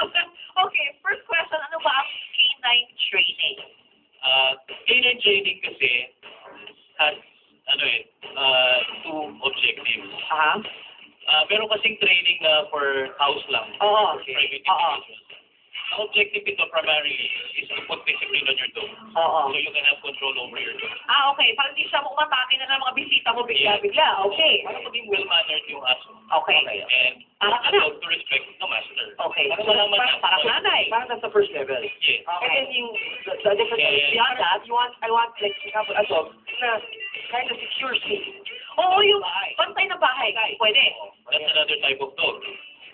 Okay, first question, ano ba ang K9 training? Canine training kasi has, two objectives. Meron kasing training na for house lang. Oo. For private Oo. individuals. Ang objective ito primarily is to put discipline on your dog. Oo. So you can have control over your dog. Okay. Parang di siya umatake na ng mga bisita mo bigla-bigla. Okay. Para maging well-mannered yung aso. Okay. And for the dog to respect the master. Okay. Para malaman Parang nanay. Parang nasa first level. Yes. Okay. And then yung, the difference is beyond that, I want like, a dog na kind of secures me. Oo, yung bantay na bahay. Pwede. That's another type of dog.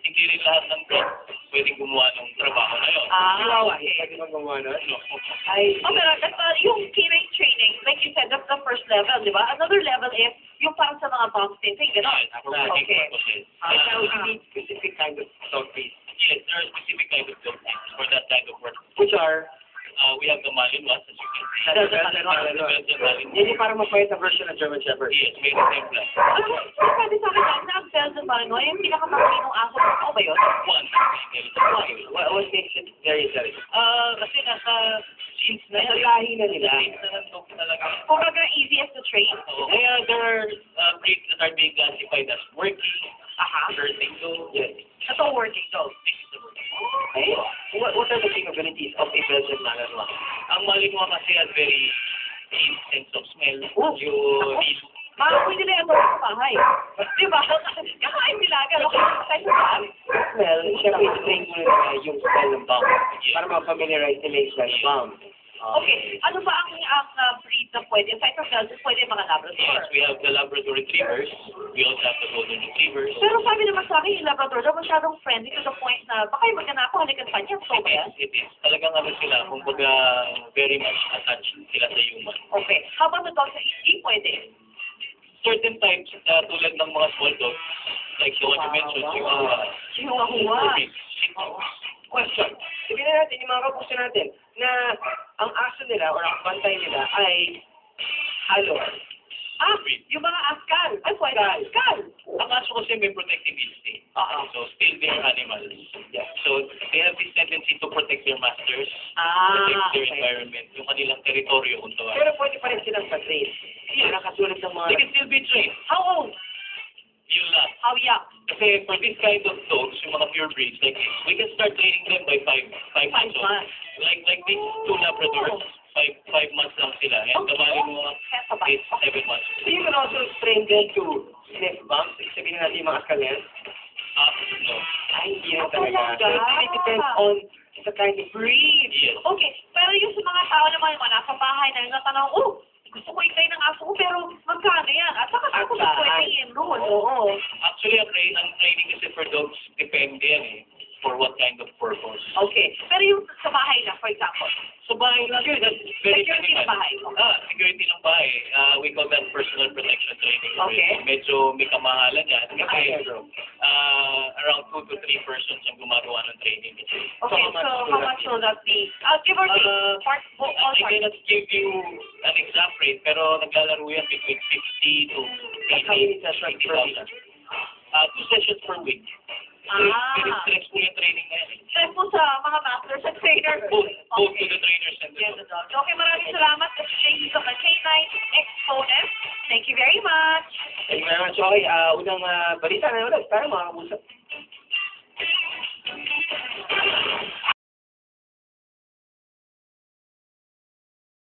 Hindi rin lahat ng dog pwedeng gumawa ng trabaho na yun. Okay. Pwede bang gumawa nun? No. Pero yung K9 training, like you said, that's the first level, di ba? Another level is yung parang sa mga bomb sniffing, gano'n. For working Okay. purposes. Now, you need specific kind of dog breeds, Yes, there are specific kind of dog breeds for that kind of work. which are, We have the Malinois, as you can see. the The Belgian Malinois. Yan yung parang mapayat na version ng German Shepherd. Yes, may resemblance. Alam mo, sabi sa akin na ang Belgian Malinois, yung pinakamalinong aso, ano ba yun? One. What makes it very intelligent? Kasi nasa genes na Nasa yan. lahi na nila. Nasa genes na ng dog talaga. Kumbaga, easiest to train. Oo. Kaya there are breeds that are being classified as working, herding dog. Yes. Ito working dog. This is the working. Okay. What are the capabilities of a Belgian Malinois? Ang Malinois kasi has very keen sense of smell. Oh. You need Pwede na yan sa bahay. Di ba? Kakain nila, gano'n kayo sa bahay. Smell, syempre i-train mo nila yung smell ng bomb. Para ma-familiarize nila yung smell ng bomb. Okay. Ano ba ang breed na pwede? Aside from Belgian, pwede yung mga Labrador. Yes, we have the Labrador Retrievers. We also have the Golden Retrievers. Pero sabi naman sa akin, yung Labrador daw masyadong friendly to the point na baka yung magkana ako, halikan pa niya. So, ba yan? It is. Talagang sila, kumbaga, very much attached sila sa human. Okay. How about the dogs na hindi pwede? Certain types, tulad ng mga small dogs, like the one you mentioned, Chihuahua. Question. Sabihin na natin, yung mga kapuso natin, na ang aso nila or ang bantay nila ay halo. Yung mga askal. Ay, pwede. Askal. Ang aso kasi may protective instinct. So, still they're animals. Yeah. So, they have this tendency to protect their masters, protect their Okay. environment, yung kanilang teritoryo kung tawag. Pero pwede pa rin silang patrain. Parang katulad ng mga... They can still be trained. How old? Yun lang. How young? Kasi for this kind of dogs, yung mga pure breeds like this, we can start training them by 5 months old. Like these two Labradors, 5 months lang sila. And the Malinois is 7 months. So you can also train them to sniff bombs. Sabihin na natin yung mga askal na yan. No. Ay, hindi na talaga. So it depends on the kind of breed. Yes. Okay. Pero yung sa mga tao naman, yung mga nasa bahay na natanong, gusto ko itay ng aso ko, pero magkano yan? At saka At ako na pwede i-enroll. Oo. Actually, ang training kasi for dogs, depende yan eh. For what kind of purpose. Okay. Pero yung sa bahay na, for example. So bahay lang, that's very Security ng critical. bahay. Security ng bahay. We call that personal protection training. Okay. Medyo may kamahalan yan. Kasi bro. around 2 to 3 persons ang gumagawa ng training. Okay, so how much will that be? Give or take. I cannot give you an exact rate, pero naglalaro yan between 60 to How many sessions per week? 2 sessions per week. Very stressful yung training na yan. Stress mo sa mga masters and trainers. Both to the trainers and the Yes, dogs. the dog. Okay, maraming salamat. This is Jay Hito, K9 Exponent. Thank you very much. Thank you very much. Okay, unang balita na ulit. Tayo mga kapuso.